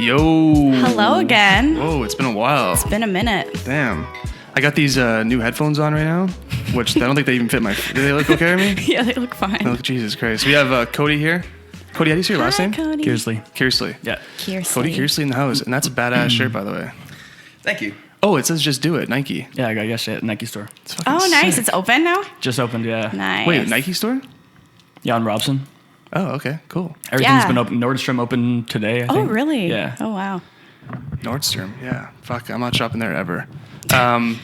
Yo. Hello again. Whoa, it's been a while. It's been a minute. Damn. I got these new headphones on right now, which I don't think they even fit my... Do they look okay to me? Yeah, they look fine. Oh, Jesus Christ. We have Cody here. Cody, how do you say your last name? Cody. Kearsley. Yeah. Cody Kearsley in the house. And that's a badass shirt, by the way. Thank you. Oh, it says just do it. Nike. Yeah, I got yesterday at the Nike store. Oh, nice. It's open now? Just opened, yeah. Nice. Wait, Nike store? Yeah, on Robson. Oh, okay. Cool. Everything's been open. Nordstrom opened today, I think. Oh, really? Yeah. Oh, wow. Nordstrom. Yeah. Fuck, I'm not shopping there ever. No,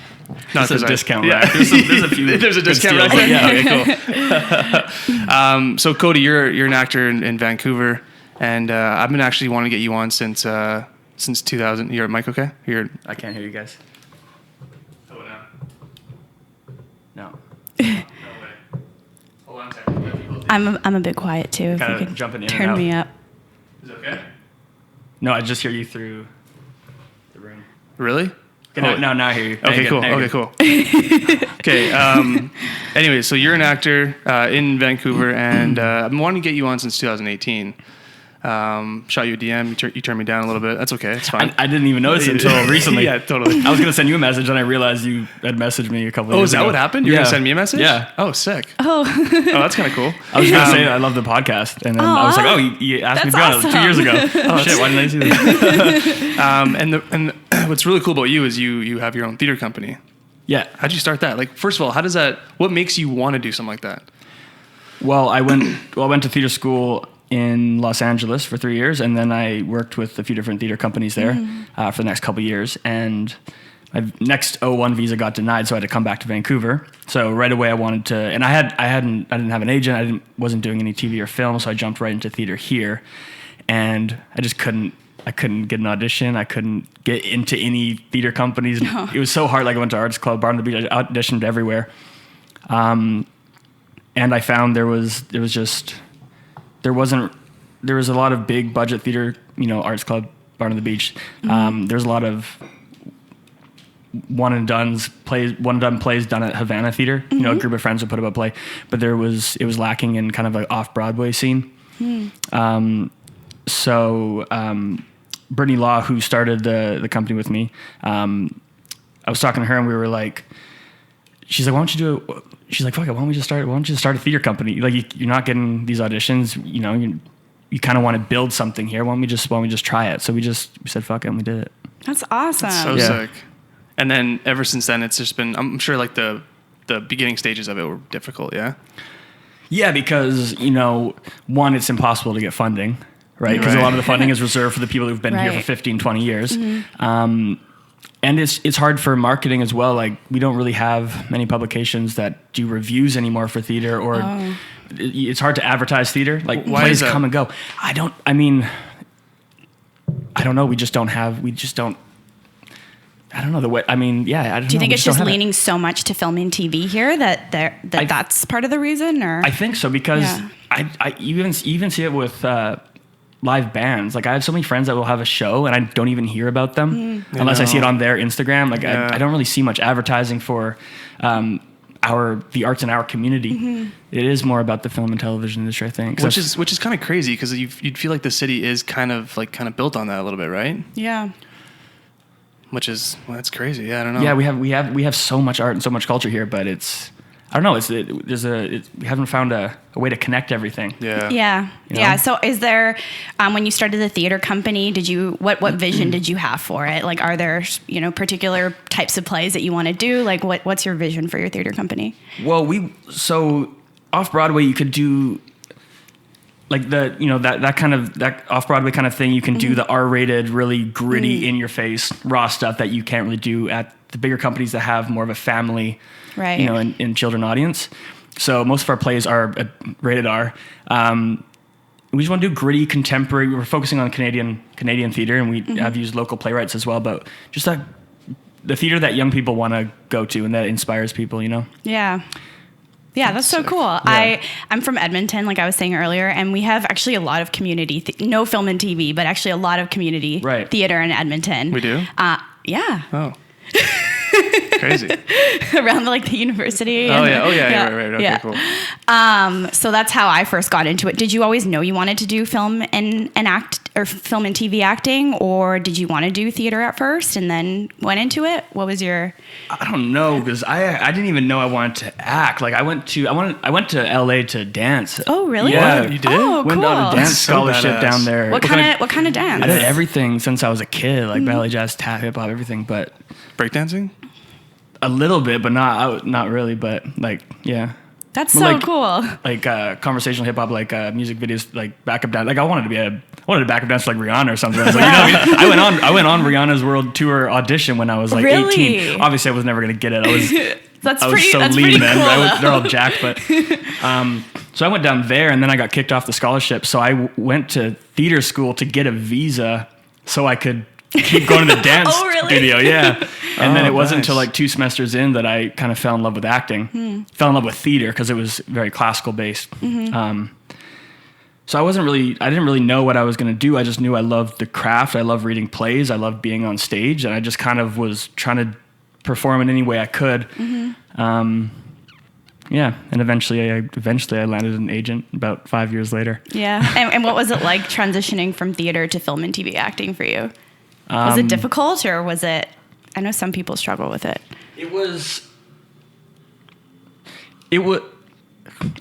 It's a discount yeah. rack. There's a few. There's a discount rack there? Yeah, okay, cool. So, Cody, you're an actor in Vancouver, and I've been actually wanting to get you on since 2000. You're mic okay? I can't hear you guys. Oh, No. no way. Hold on a second. I'm a bit quiet, too. If Kinda you could jumping in and turn out. me up. Is it okay? No, I just hear you through the room. Really? Okay, now I hear you. Okay, cool. Now you're Okay, cool. Okay. Anyway, so you're an actor in Vancouver, and I've been wanting to get you on since 2018. Shot you a DM. You turned me down a little bit. That's okay. It's fine. I didn't even notice it until recently. Yeah, totally. I was going to send you a message, and I realized you had messaged me a couple of Oh, years is that ago. what happened? You're Yeah. going to send me a message? Yeah. Oh, sick. Oh. Oh, that's kind of cool. I was going to say I love the podcast, and then I was like, oh, you asked me to be on it That's 2 years ago. awesome. Oh, shit, why didn't I see that? And what's really cool about you is you have your own theater company. Yeah. How'd you start that? Like, first of all, what makes you want to do something like that? Well, I went to theater school in Los Angeles for 3 years, and then I worked with a few different theater companies there for the next couple of years. And my next O1 visa got denied, so I had to come back to Vancouver. So right away I wanted to, and I didn't have an agent. I wasn't doing any TV or film, so I jumped right into theater here, and I just couldn't get an audition. I couldn't get into any theater companies. No. It was so hard. Like I went to Arts Club, Bar on the Beach, I auditioned everywhere. And I found there was a lot of big budget theater, Arts Club, Bar on the Beach. There's a lot of one and done plays done at Havana Theater. A group of friends would put up a play, but it was lacking in kind of an off-Broadway scene. So Brittany Law, who started the company with me, I was talking to her and we were like, she's like, why don't you do it? She's like, fuck it, why don't you just start a theater company? Like you're not getting these auditions, you kind of want to build something here. Why don't we just try it? So we said, fuck it, and we did it. That's awesome. So sick. And then ever since then, it's just been, I'm sure like the beginning stages of it were difficult. Yeah. Yeah. Because, one, it's impossible to get funding, right? Because a lot of the funding is reserved for the people who've been here for 15, 20 years. And it's hard for marketing as well. Like we don't really have many publications that do reviews anymore for theater, or it's hard to advertise theater. Like why plays is that? come and go. I don't know. We just don't. I don't know the way. I don't know. Do you think it's just leaning so much to film and TV here that's part of the reason, or? I think so, because I even see it with live bands. Like I have so many friends that will have a show and I don't even hear about them unless I see it on their Instagram. Like I don't really see much advertising for the arts in our community. It is more about the film and television industry, I think. Which is kind of crazy, because you'd feel like the city is kind of built on that a little bit, right? Yeah. That's crazy. Yeah, I don't know. Yeah, we have so much art and so much culture here, but I don't know. We haven't found a way to connect everything. Yeah. Yeah. Yeah. So is there, when you started the theater company, what vision did you have for it? Like, are there, particular types of plays that you want to do? Like what's your vision for your theater company? Well, so off Broadway, you could do like that off Broadway kind of thing. You can do the R-rated, really gritty, in your face, raw stuff that you can't really do at the bigger companies that have more of a family, right, in children audience. So most of our plays are rated R. We just want to do gritty, contemporary. We're focusing on Canadian theater, and we have used local playwrights as well. But just the theater that young people want to go to and that inspires people, Yeah. Yeah, that's so cool. Yeah. I'm from Edmonton, like I was saying earlier, and we have actually a lot of community, no film and TV, but actually a lot of community theater in Edmonton. We do? Yeah. Oh. Crazy. Around the university. Right. Okay, cool. So that's how I first got into it. Did you always know you wanted to do film and act or film and TV acting, or did you want to do theater at first and then went into it? What was your? I don't know, because I didn't even know I wanted to act. Like I went to LA to dance. Oh, really? Yeah, What? You did? Oh, went cool. on a dance So scholarship badass. down there. What kind of dance? I did everything since I was a kid, like ballet, jazz, tap, hip hop, everything. But Breakdancing? a little bit, but not really. But like, yeah. That's But so like- cool. Like conversational hip hop, like music videos, like backup dance. Like I wanted to backup dance for like Rihanna or something. I was like, you know what I mean? I went on Rihanna's World Tour audition when I was like Really? 18. Obviously, I was never gonna get it. I was That's I was pretty. so That's lean pretty then. cool. They're all jacked, but so I went down there, and then I got kicked off the scholarship. So I went to theater school to get a visa so I could keep going to the dance Oh, really? studio. Yeah. And then Oh, it wasn't nice. until like 2 semesters in that I kind of fell in love with acting. Fell in love with theater because it was very classical based. So I didn't really know what I was going to do. I just knew I loved the craft. I loved reading plays. I loved being on stage, and I just kind of was trying to perform in any way I could. Yeah, and eventually I landed an agent about 5 years later. Yeah. And what was it like transitioning from theater to film and TV acting for you? Was it difficult, or was it? I know some people struggle with it. It was.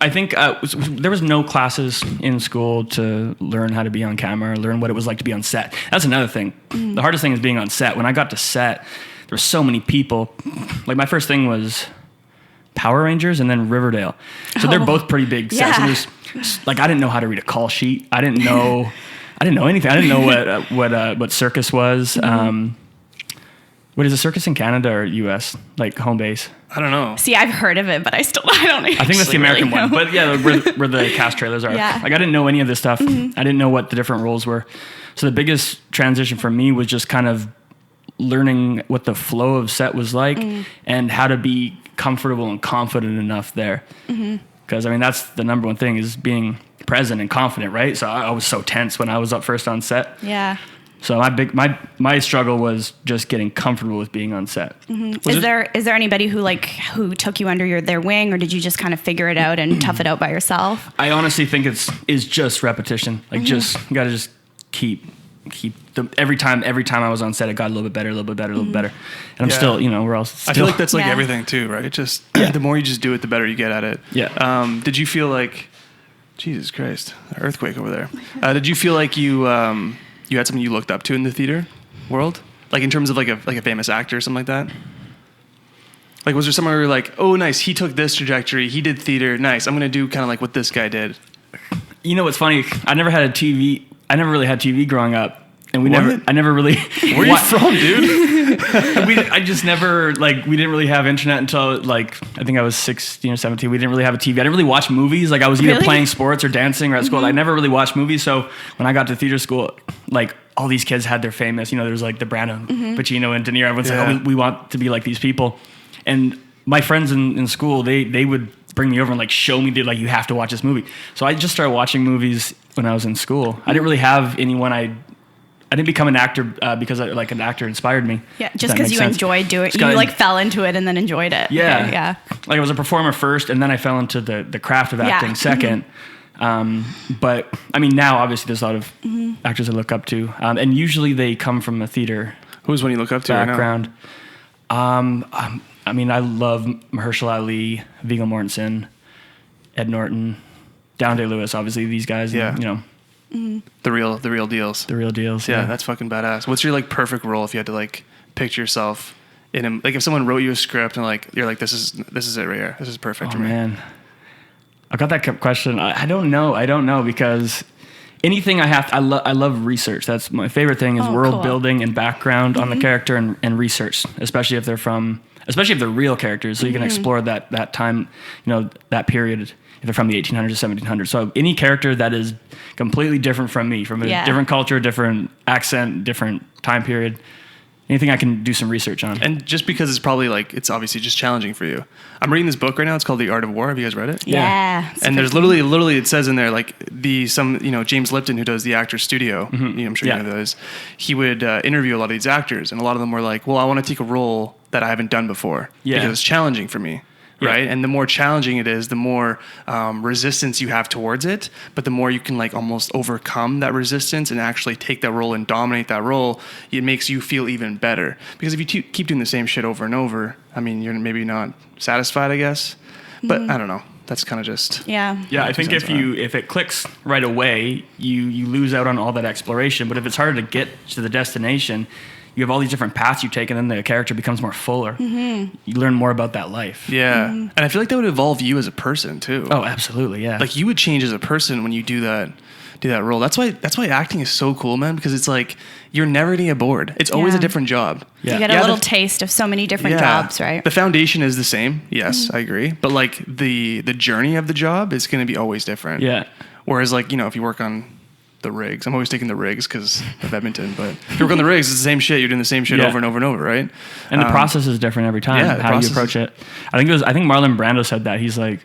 I think there was no classes in school to learn how to be on camera, learn what it was like to be on set. That's another thing. The hardest thing is being on set. When I got to set, there were so many people. Like my first thing was Power Rangers and then Riverdale. So they're both pretty big sets. Yeah. And there's like I didn't know how to read a call sheet. I didn't know anything. I didn't know what circus was. What is a circus in Canada or US? Like home base? I don't know. See, I've heard of it, but I don't. I think that's the American one. But yeah, where the cast trailers are. Yeah. Like I didn't know any of this stuff. I didn't know what the different roles were. So the biggest transition for me was just kind of learning what the flow of set was like and how to be comfortable and confident enough there. Because I mean, that's the number one thing is being present and confident, right? So I was so tense when I was up first on set. Yeah. So my struggle was just getting comfortable with being on set. Is there anybody who took you under their wing, or did you just kind of figure it out and tough it out by yourself? I honestly think is just repetition. Like just you gotta just keep every time I was on set, it got a little bit better. And I'm Yeah. still, we're all still. I feel like that's like Yeah. everything too, right? Just the more you just do it, the better you get at it. Yeah. Did you feel like, Jesus Christ, earthquake over there? Did you feel like you had something you looked up to in the theater world, like in terms of like a famous actor or something like that? Like, was there someone where you're like, oh, nice, he took this trajectory, he did theater, nice, I'm gonna do kind of like what this guy did? You know what's funny? I never really had TV growing up, and I What? never really. Where are you from, dude? I just never we didn't really have internet until like I think I was 16 or 17. We didn't really have a TV. I didn't really watch movies. Like I was either Really? playing sports or dancing or at school. I never really watched movies. So when I got to theater school, like all these kids had their famous. There was like the Brando, Pacino, and De Niro. Everyone's Yeah. like, oh, we want to be like these people. And my friends in school, they would bring me over and like show me, you have to watch this movie. So I just started watching movies when I was in school. I didn't really have anyone I didn't become an actor because an actor inspired me. Yeah, if just that because makes you sense. enjoyed doing it, Just you gotta- fell into it and then enjoyed it. Yeah. Okay, yeah. Like I was a performer first, and then I fell into the craft of Yeah. acting second. But I mean, now obviously there's a lot of actors I look up to, and usually they come from a theater Who's one you look up to right now? background. I mean, I love Mahershala Ali, Viggo Mortensen, Ed Norton, Down Day-Lewis. Obviously, these guys. Yeah. The real deals. The real deals. Yeah, that's fucking badass. What's your like perfect role if you had to like picture yourself in a, like if someone wrote you a script and like you're like this is it right here. This is perfect Oh for me. man, I got that question. I don't know because anything I love research. That's my favorite thing is Oh, world cool. building and background on the character and research, especially if they're real characters. So you can explore that time, that period. If they're from the 1800s or 1700s. So any character that is completely different from me, from a Yeah. different culture, different accent, different time period, anything I can do some research on. And just because it's probably like it's obviously just challenging for you. I'm reading this book right now. It's called The Art of War. Have you guys read it? Yeah. And there's literally it says in there like James Lipton, who does the Actors Studio, I'm sure you know who that is. He would interview a lot of these actors, and a lot of them were like, well, I want to take a role that I haven't done before Yeah. because it's challenging for me. right? And the more challenging it is, the more resistance you have towards it. But the more you can like almost overcome that resistance and actually take that role and dominate that role, it makes you feel even better. Because if you keep doing the same shit over and over, I mean, you're maybe not satisfied, I guess. But I don't know. That's kind of just Yeah. I think if it clicks right away, you lose out on all that exploration. But if it's harder to get to the destination, you have all these different paths you take, and then the character becomes more fuller. You learn more about that life. Yeah. And I feel like that would evolve you as a person too. Oh, absolutely. Yeah. Like you would change as a person when you do that role. That's why acting is so cool, man, because it's like you're never gonna get bored. It's always a different job. Yeah. You get a little taste of so many different jobs, right? The foundation is the same. Yes, I agree. But like the journey of the job is gonna be always different. Yeah. Whereas like, if you work on the rigs, I'm always taking the rigs because of Edmonton, but if you work on the rigs, it's the same shit. You're doing the same shit over and over and over, right? And the process is different every time. Yeah, how you approach it. I think Marlon Brando said that. He's like,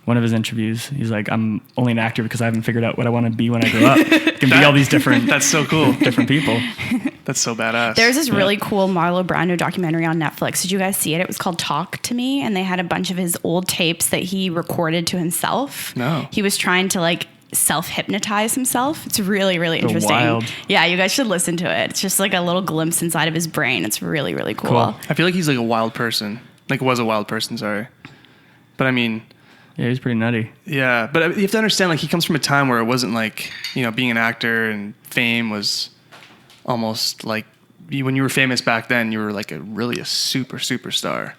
one of his interviews, he's like, I'm only an actor because I haven't figured out what I want to be when I grow up. It can be all these different. That's so cool. Different people. That's so badass. There's this really cool Marlon Brando documentary on Netflix. Did you guys see it? It was called Talk to Me, and they had a bunch of his old tapes that he recorded to himself. No. He was trying to like self-hypnotize himself. It's really, really interesting. Wild. Yeah, you guys should listen to it. It's just like a little glimpse inside of his brain. It's really, really cool. I feel like he's like a wild person. Like was a wild person, sorry. But I mean... Yeah, he's pretty nutty. Yeah, but you have to understand, like, he comes from a time where it wasn't like, being an actor and fame was almost like, when you were famous back then, you were like a superstar.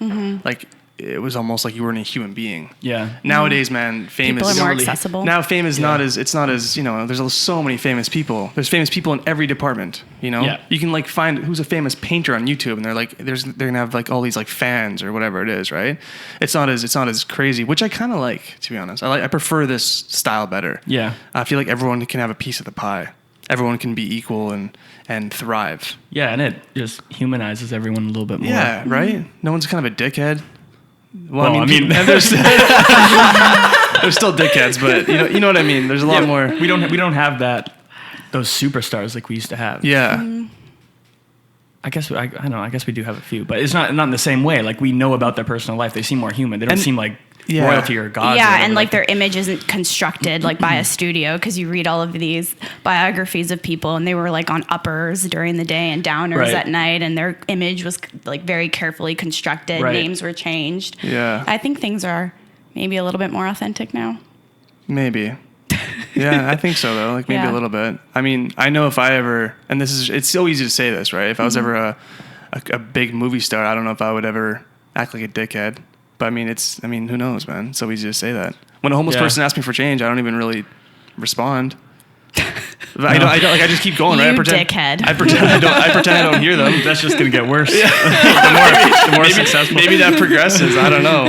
Like, it was almost like you weren't a human being. Yeah. Nowadays, man, fame People is are more accessible. Now fame is not as there's so many famous people. There's famous people in every department, Yeah. You can like find who's a famous painter on YouTube and they're going to have like all these like fans or whatever it is, right? It's not as crazy, which I kind of like, to be honest. I prefer this style better. Yeah. I feel like everyone can have a piece of the pie. Everyone can be equal and thrive. Yeah, and it just humanizes everyone a little bit more. Yeah, right? No one's kind of a dickhead. Well, I mean there's still dickheads, but you know what I mean. There's a lot more. We don't have those superstars like we used to have. Yeah. I guess I don't know. I guess we do have a few, but it's not in the same way. Like we know about their personal life. They seem more human. They don't seem like royalty or gods. Yeah, and like their image isn't constructed like by a studio, because you read all of these biographies of people and they were like on uppers during the day and downers at night, and their image was like very carefully constructed. Names were changed. Yeah. I think things are maybe a little bit more authentic now. Maybe. Yeah, I think so though. Like maybe a little bit. I mean, I know if I ever, and it's so easy to say this, right? If I was ever a big movie star, I don't know if I would ever act like a dickhead. But I mean, who knows, man? It's so easy to say that. When a homeless person asks me for change, I don't even really respond. I don't. Like I just keep going. You right? dickhead. I pretend I don't hear them. That's just gonna get worse. the more successful. Maybe that progresses. I don't know.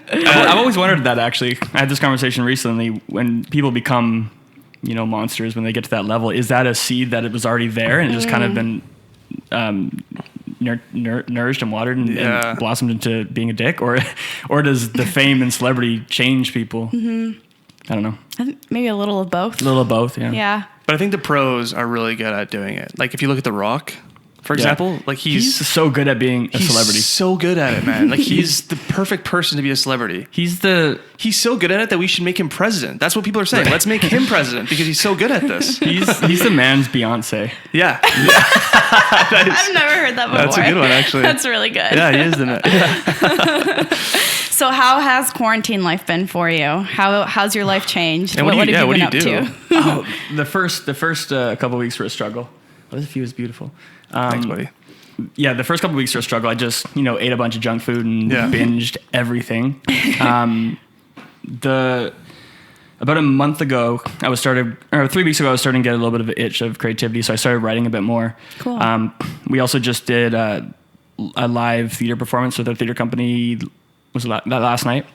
I've always wondered that, actually. I had this conversation recently. When people become, monsters, when they get to that level, is that a seed that it was already there and it just kind of been nourished and watered and blossomed into being a dick, or does the fame and celebrity change people? I don't know. I think maybe a little of both. A little of both, yeah. Yeah. But I think the pros are really good at doing it. Like if you look at The Rock, for example, like he's so good at being a celebrity. He's so good at it, man. Like he's the perfect person to be a celebrity. He's so good at it that we should make him president. That's what people are saying. Let's make him president because he's so good at this. He's the man's Beyonce. Yeah. I've never heard that before. That's a good one, actually. That's really good. Yeah, he is the man. Yeah. So how has quarantine life been for you? How's your life changed? And what have you been what up do you to? The first couple of weeks were a struggle. This view is beautiful. Thanks, buddy. Yeah, the first couple of weeks were a struggle. I just, ate a bunch of junk food and binged everything. About a month ago, 3 weeks ago, I was starting to get a little bit of an itch of creativity, so I started writing a bit more. Cool. We also just did a live theater performance with our theater company. Was that last night?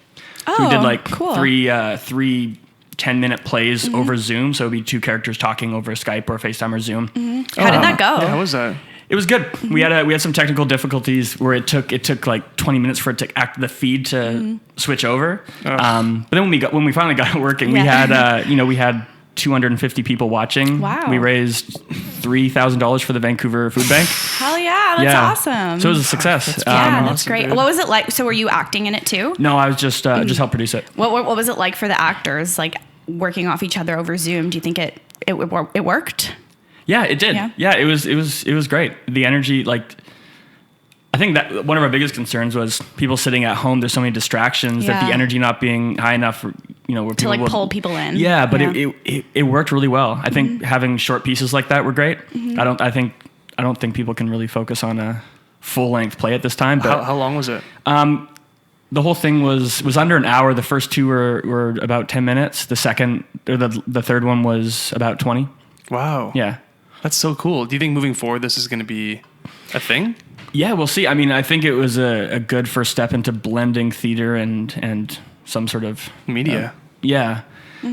Oh, so we did like cool. three 10-minute plays over Zoom. So it'd be two characters talking over Skype or FaceTime or Zoom. How did that go? Yeah, how was that? It was good. We had some technical difficulties where it took like 20 minutes for it to the feed to switch over. But then when we finally got it working, we had 250 people watching. Wow. We raised $3,000 for the Vancouver Food Bank. Hell yeah, that's awesome. So it was a success. That's awesome, great. dude. What was it like? So were you acting in it too? No, I was just helped produce it. What was it like for the actors, like working off each other over Zoom? Do you think it worked? Yeah, it did. Yeah, it was great. The energy, like, I think that one of our biggest concerns was people sitting at home. There's so many distractions that the energy not being high enough, for, where To people like would, pull people in. Yeah, but it worked really well. I think having short pieces like that were great. I don't think people can really focus on a full length play at this time. But How long was it? the whole thing was under an hour. The first two were about 10 minutes. The third one was about 20. Wow. Yeah. That's so cool. Do you think moving forward this is going to be a thing? Yeah, we'll see. I mean, I think it was a good first step into blending theater and some sort of Media. Yeah.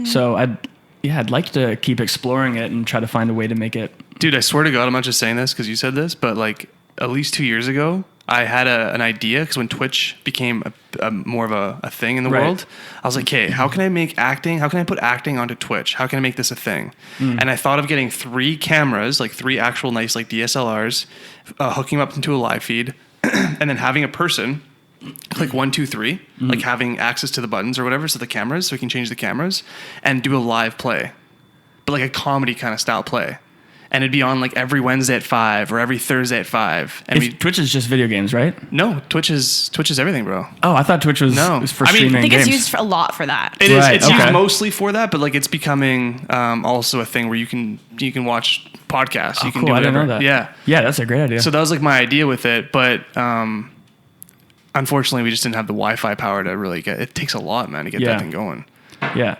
So I'd like to keep exploring it and try to find a way to make it. Dude, I swear to God, I'm not just saying this because you said this, but like at least 2 years ago, I had an idea because when Twitch became a more of a thing in the world, I was like, okay, how can I put acting onto Twitch? How can I make this a thing? And I thought of getting 3 cameras, like 3 actual nice like DSLRs, hooking them up into a live feed, and then having a person click 1, 2, 3, like having access to the buttons or whatever, so the cameras, so we can change the cameras and do a live play, but like a comedy kind of style play. And it'd be on like every Wednesday at 5 or every Thursday at 5. And Twitch is just video games, right? No, Twitch is everything, bro. Oh, I thought Twitch was for streaming I think games. it's used a lot for that. It is. Right, It's okay. used mostly for that, but like it's becoming also a thing where you can watch podcasts. You can do I whatever. didn't know that. Yeah. Yeah, that's a great idea. So that was like my idea with it, but unfortunately we just didn't have the Wi-Fi power to really get. It takes a lot, man, to get that thing going. Yeah.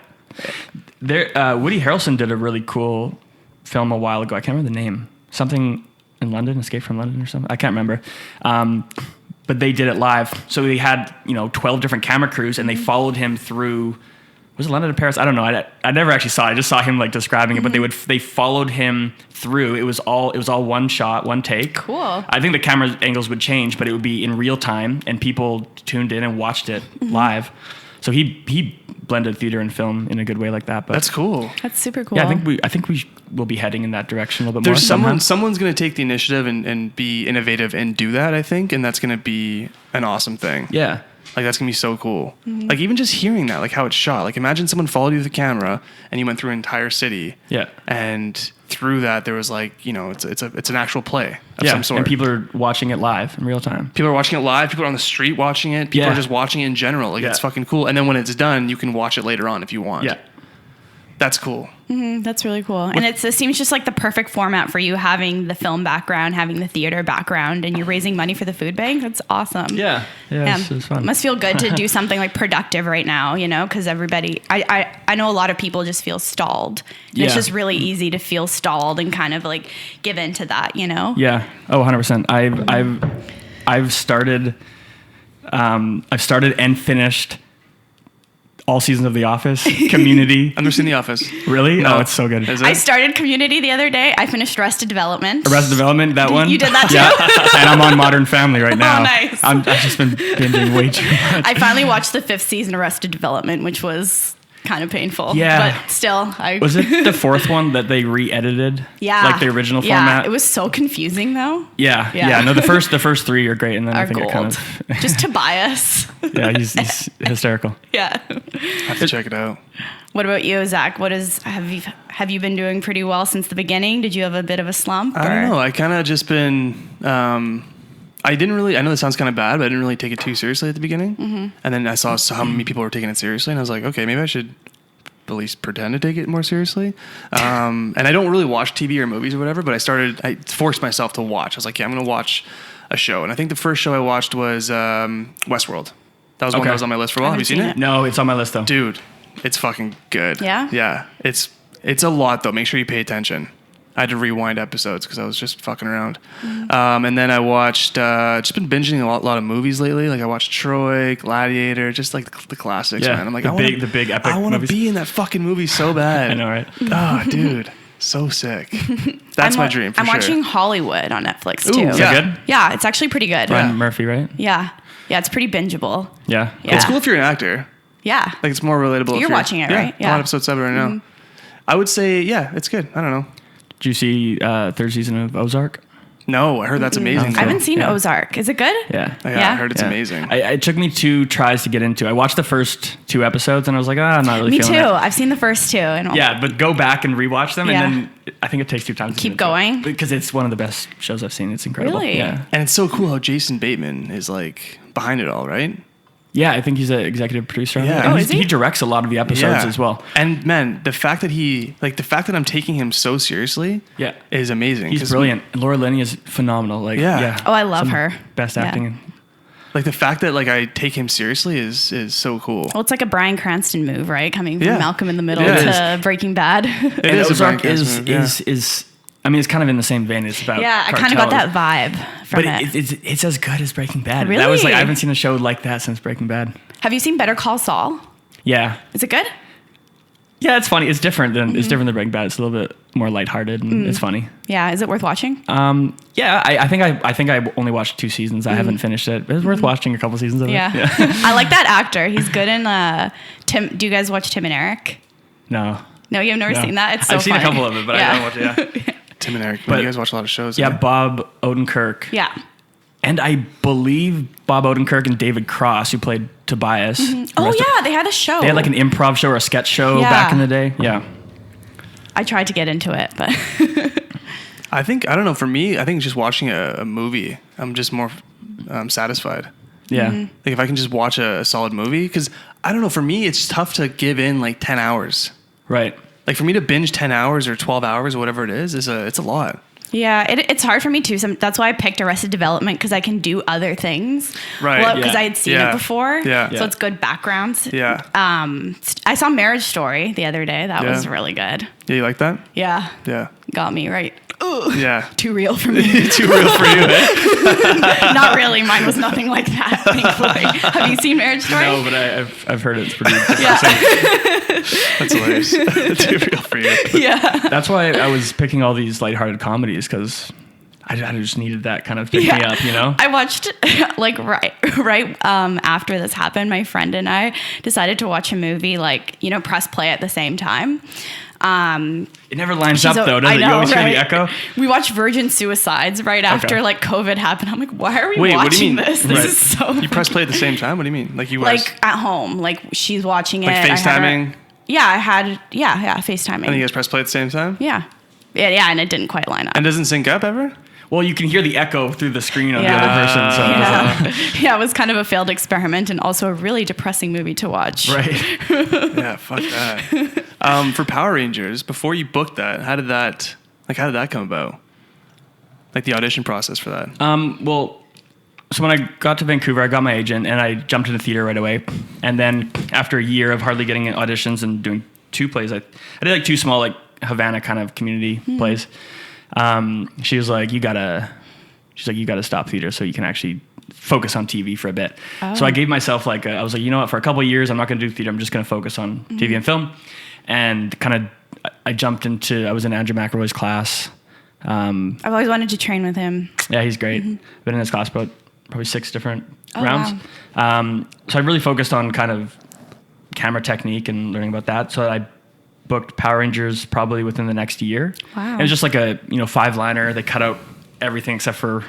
Woody Harrelson did a really cool film a while ago. I can't remember the name. Something in London, Escape from London or something. I can't remember. But they did it live. So they had, 12 different camera crews and they followed him through, was it London to Paris? I don't know. I never actually saw it. I just saw him like describing it, but they followed him through. It was all one shot, one take. Cool. I think the camera angles would change, but it would be in real time and people tuned in and watched it live. So he blended theater and film in a good way like that. But That's cool. That's super cool. yeah, I think we will be heading in that direction a little bit There's more. someone's going to take the initiative and be innovative and do that, I think, and that's going to be an awesome thing. Yeah. Like that's going to be so cool. Like even just hearing that, like how it's shot. Like imagine someone followed you with a camera and you went through an entire city. Yeah. And through that there was like, it's an actual play of some sort. And people are watching it live in real time. People are watching it live. People are on the street watching it. People Yeah. are just watching it in general. Like it's fucking cool. And then when it's done, you can watch it later on if you want. Yeah. That's cool. That's really cool. And it seems just like the perfect format for you, having the film background, having the theater background, and you're raising money for the food bank. That's awesome. Yeah. Yeah. It's fun. It must feel good to do something like productive right now, because everybody, I know a lot of people just feel stalled. And It's just really easy to feel stalled and kind of like give into that, Yeah. Oh, 100%. I've started and finished all seasons of The Office, Community. I've never seen The Office. Really? No. Oh, it's so good. Is it? I started Community the other day. I finished Arrested Development. Arrested Development, that one? You did that too? Yeah. And I'm on Modern Family right now. Oh, nice. I've just been binging way too much. I finally watched the 5th season Arrested Development, which was kind of painful. Yeah. But still, Was it the 4th one that they re-edited? Yeah. Like the original yeah. format? It was so confusing though. Yeah. Yeah. Yeah. No, the first 3 are great, and then I Are think gold. it kind of Just Tobias. yeah, he's hysterical. Yeah. I have to check it out. What about you, Zach? Have you been doing pretty well since the beginning? Did you have a bit of a slump? I don't know. I kind of just been. I know this sounds kind of bad, but I didn't really take it too seriously at the beginning. And then I saw how many people were taking it seriously, and I was like, okay, maybe I should at least pretend to take it more seriously. And I don't really watch TV or movies or whatever, but I forced myself to watch. I was like, yeah, I'm going to watch a show. And I think the first show I watched was Westworld. That was one that was on my list for a while. Have you seen it? No, it's on my list though. Dude, it's fucking good. Yeah? Yeah. It's a lot though. Make sure you pay attention. I had to rewind episodes because I was just fucking around. And then I watched, just been binging a lot of movies lately. Like I watched Troy, Gladiator, just like the classics, man. I'm like, the big epic I want to movies. be in that fucking movie so bad. I know, right? Oh, dude. So sick. That's my dream for I'm sure. watching Hollywood on Netflix Ooh, too. Is that good? Yeah, it's actually pretty good. Ryan Murphy, right? Yeah. Yeah, it's pretty bingeable. Yeah. Yeah. It's cool if you're an actor. Yeah. Like it's more relatable. You're watching it, right? Yeah. I'm on episode 7 right now. I would say, yeah, it's good. I don't know. Did you see third season of Ozark? No, I heard that's amazing. I haven't seen Ozark. Is it good? Yeah. I heard it's amazing. It took me 2 tries to get into. I watched the first 2 episodes and I was like, I'm not really Me feeling too. it. I've seen the first 2. And Yeah, but go back and rewatch them, and then I think it takes 2 times to Keep get into going? it. Because it's one of the best shows I've seen. It's incredible. Really? Yeah. And it's so cool how Jason Bateman is like behind it all, right? Yeah, I think he's an executive producer. Yeah. And Oh, is he? he directs a lot of the episodes as well. And man, the fact that I'm taking him so seriously, Yeah. is amazing. He's 'Cause, brilliant. And Laura Linney is phenomenal. Like, Yeah. Oh, I love some her. Best Yeah. acting. Like the fact that like I take him seriously is so cool. Well, it's like a Bryan Cranston move, right? Coming from Yeah. Malcolm in the Middle Yeah, to Breaking Bad. It And is a Bryan Ozark Cranston move, is I mean, it's kind of in the same vein. It's about Yeah, I kind of got cartels. that vibe from But it. it's as good as Breaking Bad. Really? That was like, I haven't seen a show like that since Breaking Bad. Have you seen Better Call Saul? Yeah. Is it good? Yeah, it's funny. It's different than Breaking Bad. It's a little bit more lighthearted and it's funny. Yeah. Is it worth watching? Yeah, I think I only watched 2 seasons. I haven't finished it. It's worth watching a couple seasons of it. Yeah. I like that actor. He's good in Tim. Do you guys watch Tim and Eric? No. No, you've never No. seen that? It's so I've seen a funny. couple of it, but I don't watch it. Yeah. Tim and Eric, But- you guys watch a lot of shows. Yeah, eh? Bob Odenkirk. Yeah. And I believe Bob Odenkirk and David Cross, who played Tobias. Oh, yeah. They had a show. They had like an improv show or a sketch show Yeah. back in the day. Yeah. I tried to get into it, but I don't know. For me, I think just watching a movie, I'm just more satisfied. Yeah. Mm-hmm. Like if I can just watch a solid movie, because I don't know. For me, it's tough to give in like 10 hours. Right. Like for me to binge 10 hours or 12 hours or whatever it is it's a lot. yeah, it's hard for me too. That's why I picked Arrested Development, because I can do other things. Right, Well, because yeah. I had seen Yeah. it before. Yeah. So it's good backgrounds. Yeah. I saw Marriage Story the other day. That Yeah. was really good. Yeah, you like that? Yeah. Yeah. Got me right. Ugh. Yeah. Too real for me. Too real for you, eh? Not really. Mine was nothing like that, thankfully. Have you seen Marriage Story? No, but I've heard it's pretty Yeah. That's hilarious. Too real for you. Yeah. That's why I was picking all these lighthearted comedies, because I just needed that kind of pick me up, you know? I watched like right after this happened, my friend and I decided to watch a movie, like, press play at the same time. It never lines up though, does I it? know, You always hear the right? echo. We watched Virgin Suicides right after like COVID happened. I'm like, why are we Wait, watching what do you mean? this? This is so You press play at the same time? What do you mean? Like you like at home, like she's watching it. like I had her- FaceTiming? FaceTiming. And you guys press play at the same time? yeah, and it didn't quite line up. And doesn't sync up ever? Well, you can hear the echo through the screen of Yeah. the other person. So Yeah. It was kind of a failed experiment and also a really depressing movie to watch. right. Yeah, fuck that. For Power Rangers, before you booked that, how did that come about? Like the audition process for that? Well, so when I got to Vancouver, I got my agent and I jumped into theater right away. And then after a year of hardly getting auditions and doing 2 plays, I did like 2 small like Havana kind of community plays. She was like, you gotta stop theater so you can actually focus on TV for a bit. Oh. So I gave myself I was like, you know what, for a couple of years, I'm not going to do theater. I'm just going to focus on TV and film. And I was in Andrew McElroy's class. I've always wanted to train with him. Yeah, he's great. Been in his class about probably 6 different Oh, rounds. So I really focused on kind of camera technique and learning about that. So I booked Power Rangers probably within the next year. Wow. It was just like a 5-liner. They cut out everything except for,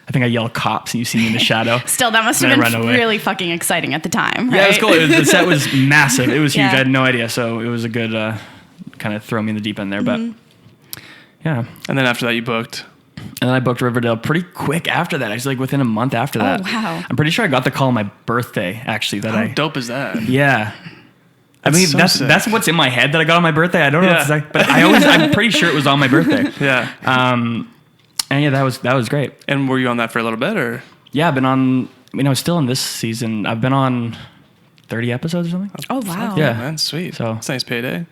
I think I yelled cops and you see me in the shadow. Still, that must And have then I been ran away. really fucking exciting at the time, right? Yeah, it was cool. The set was massive. It was huge. Yeah. I had no idea. So it was a good kind of throw me in the deep end there. But yeah. And then after that, you booked. And then I booked Riverdale pretty quick after that. Actually, like within a month after that. Oh, wow. I'm pretty sure I got the call on my birthday, actually. How dope is that? Yeah. That's I mean, so that's sick. what's in my head that I got on my birthday. I don't know Yeah. if it's like, but I'm pretty sure it was on my birthday. Yeah. And yeah, that was great. And were you on that for a little bit, or? Yeah, I've been on, I was still in this season. I've been on 30 episodes or something. Oh, wow. Yeah. Man, sweet. So- it's a nice payday.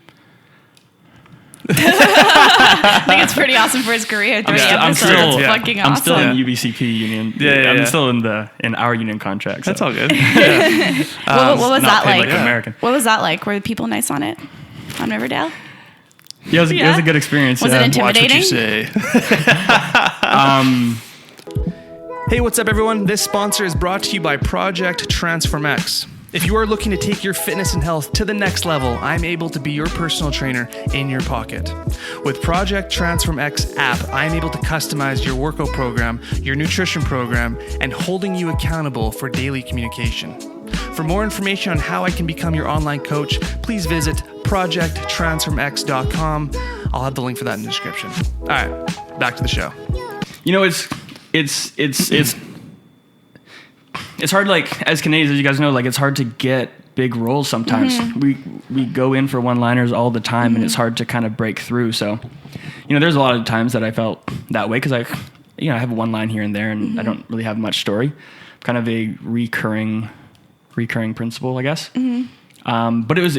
I think it's pretty awesome for his career. 30 I'm episodes. still- It's yeah. fucking I'm awesome. still in UBCP union. Yeah, I'm yeah. still in our union contract. That's so. all good. Yeah. What was not that paid like? like American. What was that like? Were the people nice on it? On Riverdale? Yeah, it was Yeah. a good experience. Was yeah. it Watch what you intimidating? say. Hey, what's up, everyone? This sponsor is brought to you by Project TransformX. If you are looking to take your fitness and health to the next level, I'm able to be your personal trainer in your pocket. With Project Transform X app, I'm able to customize your workout program, your nutrition program, and holding you accountable for daily communication. For more information on how I can become your online coach, please visit projecttransformx.com. I'll have the link for that in the description. All right, back to the show. You know, it's hard, like, as Canadians, as you guys know, like, it's hard to get big roles sometimes. We go in for one-liners all the time, and it's hard to kind of break through. So, you know, there's a lot of times that I felt that way because I have one line here and there, and I don't really have much story. Kind of a recurring principle, I guess. But it was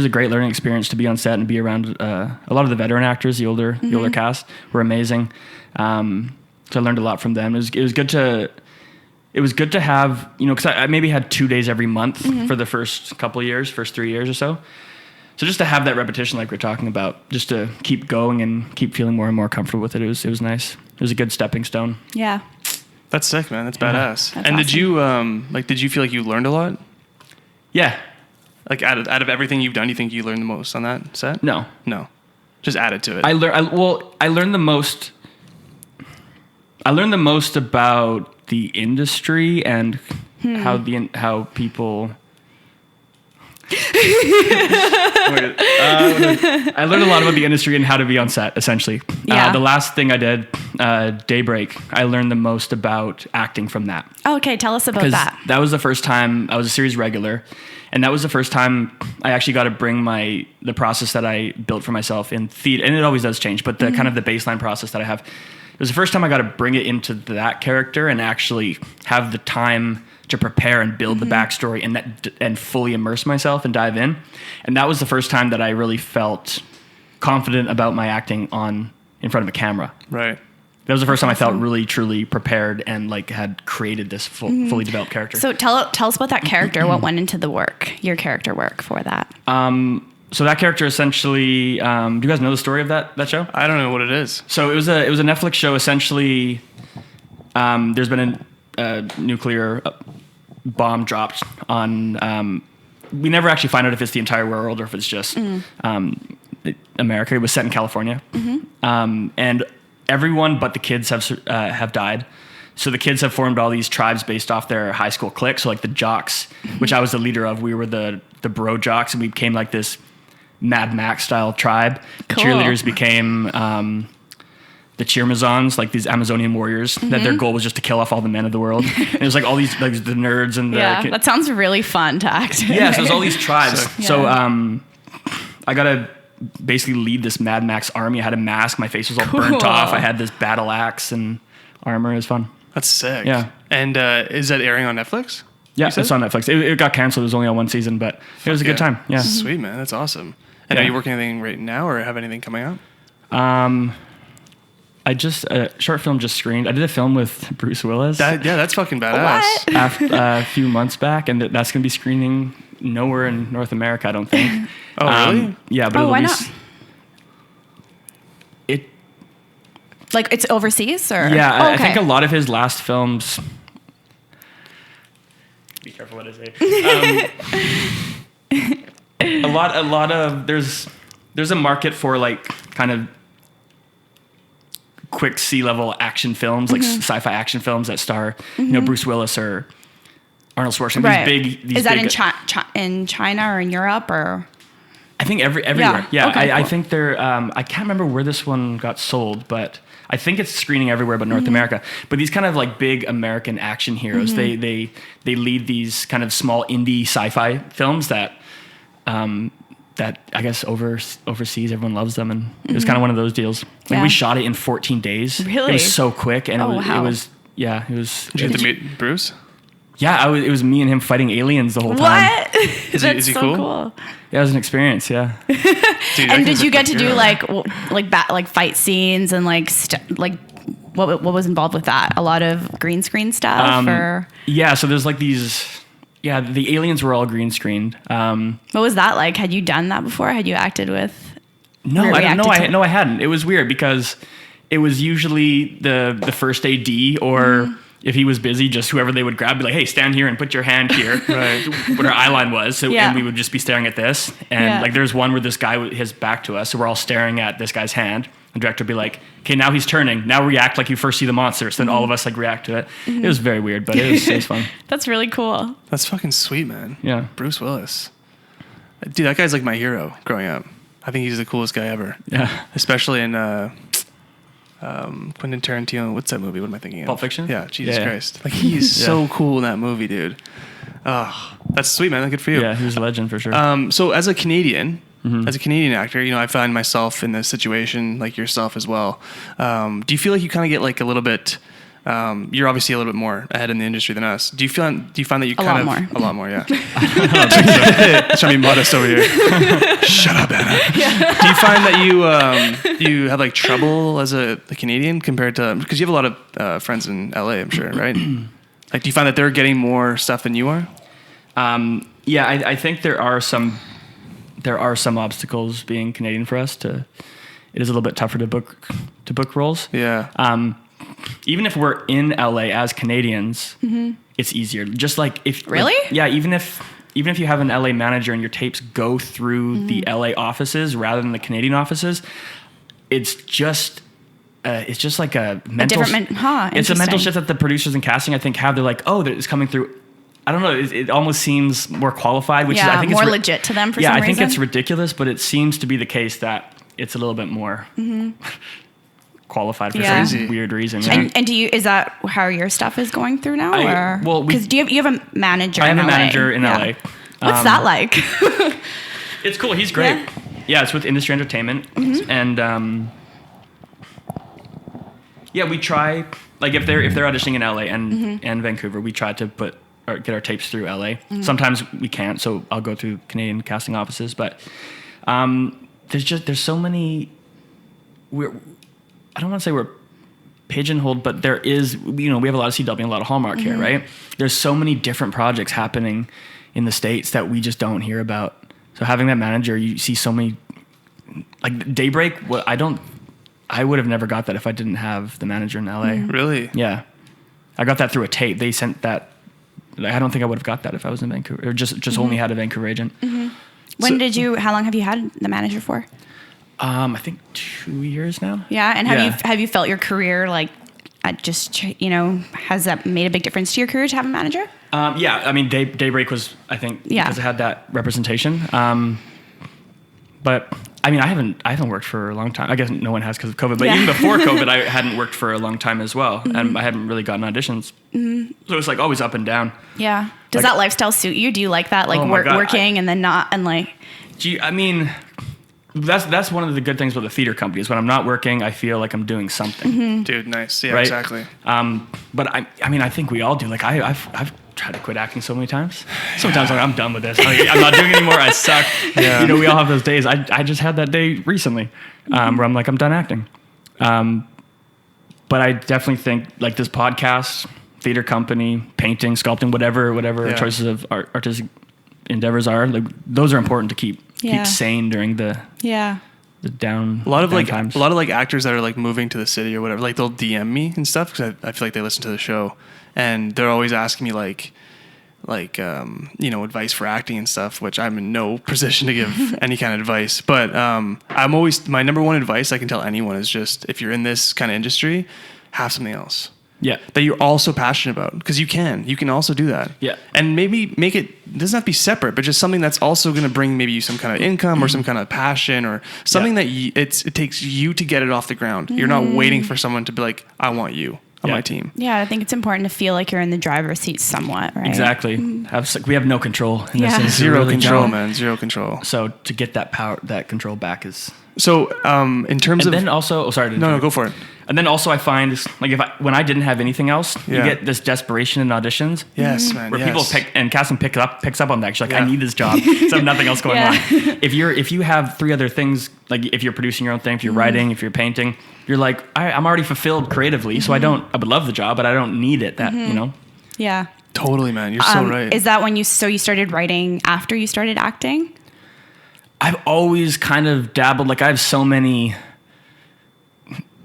a great learning experience to be on set and be around a lot of the veteran actors, the older cast were amazing. So I learned a lot from them. It was good to have, you know, because I maybe had 2 days every month for the first 3 years or so. So just to have that repetition, like we're talking about, just to keep going and keep feeling more and more comfortable with it, it was nice. It was a good stepping stone. Yeah. That's sick, man. That's badass. That's and awesome. did you feel like you learned a lot? Yeah. Like out of everything you've done, you think you learned the most on that set? No. Just added to it. I learned the most. I learned the most about the industry and how people. I learned a lot about the industry and how to be on set, essentially. Yeah. The last thing I did, Daybreak, I learned the most about acting from that. Okay, tell us about that. That was the first time I was a series regular, and that was the first time I actually got to bring the process that I built for myself in theater, and it always does change, but the kind of the baseline process that I have, it was the first time I got to bring it into that character and actually have the time to prepare and build the backstory and fully immerse myself and dive in. And that was the first time that I really felt confident about my acting in front of a camera. Right. That was the first time I felt really, truly prepared and like had created this fully developed character. So tell us about that character. What went into the work, your character work for that? So that character essentially, do you guys know the story of that show? I don't know what it is. So it was a Netflix show. Essentially, there's been a nuclear bomb dropped on. We never actually find out if it's the entire world or if it's just America. It was set in California, and everyone but the kids have died. So the kids have formed all these tribes based off their high school clique. So like the jocks, which I was the leader of, we were the bro jocks, and we became like this Mad Max style tribe. Cool. The cheerleaders became the Cheermazons, like these Amazonian warriors, that their goal was just to kill off all the men of the world. And it was like all these, like the nerds and that sounds really fun to act in. Yeah, so there's all these tribes. Yeah. So I got to basically lead this Mad Max army. I had a mask. My face was all burnt off. I had this battle axe and armor. It was fun. That's sick. Yeah. And is that airing on Netflix? Yeah, it's on Netflix. It got canceled. It was only on one season, but it was a good time. Yeah. Sweet, man. That's awesome. And are you working anything right now or have anything coming out? I just a short film just screened. I did a film with Bruce Willis. That's fucking badass. A few months back, and that's going to be screening nowhere in North America, I don't think. Oh, really? Yeah, but why not? Like it's overseas, or yeah, okay. I think a lot of his last films. Be careful what I say. A lot of there's a market for like kind of quick C-level action films, like sci-fi action films that star Bruce Willis or Arnold Schwarzenegger. Right. Is that in China or in Europe or? I think everywhere. Yeah, Okay, I cool. think they're. I can't remember where this one got sold, but I think it's screening everywhere but North America. But these kind of like big American action heroes, they lead these kind of small indie sci-fi films that I guess overseas everyone loves them, and it was kind of one of those deals. Like we shot it in 14 days. Really? It was so quick, and Wow. it was. Did you get to meet Bruce? Yeah, it was me and him fighting aliens the whole time. What? Is he so cool? Yeah, it was an experience. Yeah. Dude, And did you get to do like fight scenes and like what was involved with that? A lot of green screen stuff, or Yeah, so there's like these. Yeah, the aliens were all green screened. what was that like? Had you done that before? Had you acted with? No, or I don't know. reacted to- I hadn't. It was weird because it was usually the first AD or if he was busy, just whoever they would grab, be like, hey, stand here and put your hand here. Right. What our eye line was. So, Yeah. and we would just be staring at this. And like there's one where this guy, his back to us. So we're all staring at this guy's hand. The director would be like, okay, now he's turning. Now react like you first see the monster. So then all of us like react to it. It was very weird, but it was fun. That's really cool. That's fucking sweet, man. Yeah. Bruce Willis. Dude, that guy's like my hero growing up. I think he's the coolest guy ever. Yeah. Especially in Quentin Tarantino. What's that movie? What am I thinking of? Pulp Fiction? Yeah, Jesus Yeah. Christ. Like, he's so cool in that movie, dude. Oh, that's sweet, man. Good for you. Yeah, he was a legend for sure. So as a Canadian, actor, I find myself in this situation like yourself as well. Do you feel like you kind of get like a little bit, you're obviously a little bit more ahead in the industry than us. Do you find that you kind of, a lot more, yeah. Trying to be modest over here. Shut up, Anna. Yeah. Do you find that you have like trouble as a Canadian compared to, because you have a lot of friends in LA, I'm sure, right? Like, do you find that they're getting more stuff than you are? Yeah, I think there are some obstacles being Canadian for us. It is a little bit tougher to book roles. Yeah. Even if we're in LA as Canadians, it's easier. Just like if Really? Even if you have an LA manager and your tapes go through the LA offices rather than the Canadian offices, it's just like a mental. It's a mental Interesting. shift that the producers and casting, I think, have. They're like, oh, it's coming through. I don't know. It almost seems more qualified, which is, I think, more it's legit to them for some reason. Yeah, I think it's ridiculous, but it seems to be the case that it's a little bit more qualified for some weird reason. Yeah. And is that how your stuff is going through now? Because you have a manager. I have in a LA. manager in LA. What's that like? It's cool. He's great. Yeah, it's with Industry Entertainment, and we try, like, if they're auditioning in LA and Vancouver, we try to get our tapes through LA. Sometimes we can't, so I'll go through Canadian casting offices. But there's so many. I don't want to say we're pigeonholed, but there is. We have a lot of CW and a lot of Hallmark here, right? There's so many different projects happening in the States that we just don't hear about. So having that manager, you see so many, like Daybreak. I would have never got that if I didn't have the manager in LA. Really? Yeah, I got that through a tape. They sent that. I don't think I would have got that if I was in Vancouver or just only had a Vancouver agent. How long have you had the manager for? I think 2 years now. Yeah, and have you felt your career like, has that made a big difference to your career to have a manager? Yeah, I mean, Daybreak was, I think, because I had that representation. But I mean, I haven't worked for a long time. I guess no one has because of COVID. But even before COVID, I hadn't worked for a long time as well, and I hadn't really gotten auditions. So it's like always up and down. Yeah. Does that lifestyle suit you? Do you like that, like working and then not, and like? I mean, that's one of the good things with a theater company is when I'm not working, I feel like I'm doing something. Dude, nice. Yeah, right? exactly. But I mean, I think we all do. Like I've tried to quit acting so many times. Sometimes I'm done with this. I'm not doing it anymore. I suck. Yeah. We all have those days. I just had that day recently where I'm like, I'm done acting. But I definitely think like this podcast, theater company, painting, sculpting, whatever our choices of artistic endeavors are, like those are important to keep sane during the down. A lot of times. actors that are like moving to the city or whatever, like they'll DM me and stuff because I feel like they listen to the show and they're always asking me like advice for acting and stuff, which I'm in no position to give any kind of advice. But I'm always, my number one advice I can tell anyone is just, if you're in this kind of industry, have something else. Yeah. That you're also passionate about, because you can also do that. Yeah. And maybe make it doesn't have to be separate, but just something that's also going to bring maybe you some kind of income or some kind of passion or something that it takes you to get it off the ground. You're not waiting for someone to be like, I want you on my team. Yeah, I think it's important to feel like you're in the driver's seat somewhat, right? Exactly. We have no control in this instance. Zero really control, don't. man. Zero control. So to get that power, that control back is. So in terms of. And then also, No, go for it. And then also I find like when I didn't have anything else, you get this desperation in auditions. Yes, man. Where people casting picks up on that. She's like, I need this job. So I have nothing else going on. If you have three other things, like if you're producing your own thing, if you're writing, if you're painting, you're like, I'm already fulfilled creatively. So I would love the job, but I don't need it. Yeah. Totally, man. You're so right. Is that when you started writing after you started acting? I've always kind of dabbled. Like I have so many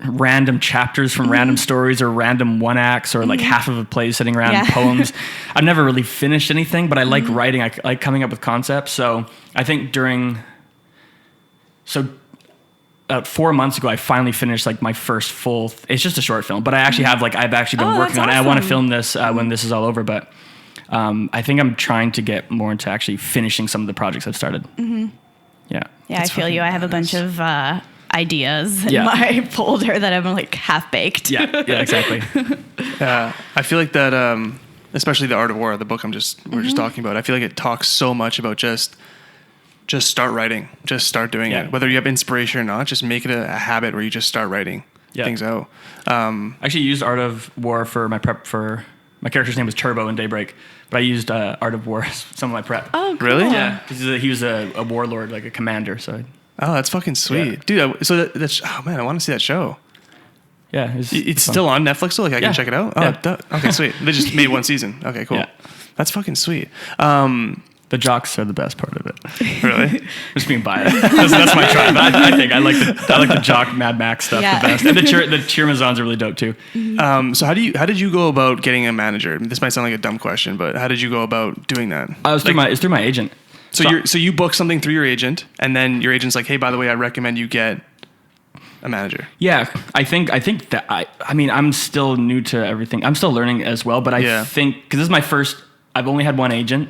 random chapters from random stories or random one acts or like half of a play sitting around poems. I've never really finished anything, but I like writing. I like coming up with concepts. So I think about 4 months ago, I finally finished like my first full. It's just a short film, but I've actually been working on it. I want to film this when this is all over, but I think I'm trying to get more into actually finishing some of the projects I've started. Yeah, I feel you. I have a bunch of ideas in my folder that I'm like half baked. Yeah, exactly. I feel like that, especially the Art of War, the book we're just talking about. I feel like it talks so much about just start writing, just start doing it. Whether you have inspiration or not, just make it a habit where you just start writing things out. I actually used Art of War for my prep for my character's name was Turbo in Daybreak, but I used Art of War as some of my prep. Oh, cool. Really? Yeah, he was a warlord, like a commander. So. Oh, that's fucking sweet, dude. That's oh man, I want to see that show. Yeah, it's still on Netflix. So like I can check it out. Oh, okay, sweet. They just made one season. Okay, cool. Yeah. That's fucking sweet. The jocks are the best part of it. Really? Just being biased. That's my tribe. I think I like the jock Mad Max stuff the best. And the Cheermazons are really dope too. So how did you go about getting a manager? This might sound like a dumb question, but how did you go about doing that? It's through my agent. So you book something through your agent, and then your agent's like, hey, by the way, I recommend you get a manager. Yeah, I think that I mean I'm still new to everything. I'm still learning as well, but I think because this is my first. I've only had one agent.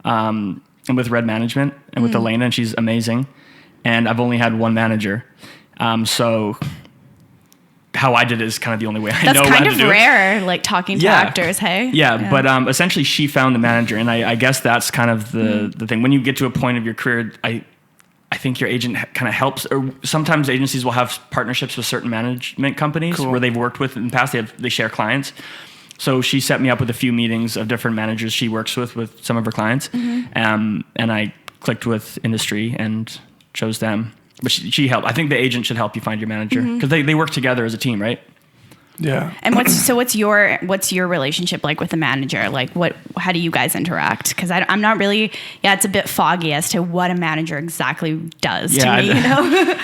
And with Red Management and with Elena, and she's amazing. And I've only had one manager. So how I did it is kind of the only way I know how to do it. That's kind of rare, like talking to actors, hey? Yeah, but essentially she found the manager. And I guess that's kind of the thing. When you get to a point of your career, I think your agent kind of helps. Or sometimes agencies will have partnerships with certain management companies where they've worked with in the past. They share clients. So she set me up with a few meetings of different managers she works with some of her clients. And I clicked with industry and chose them. But she helped. I think the agent should help you find your manager because they work together as a team, right? Yeah. And what's your relationship like with the manager? Like how do you guys interact? Because I'm not really, it's a bit foggy as to what a manager exactly does to me, you know?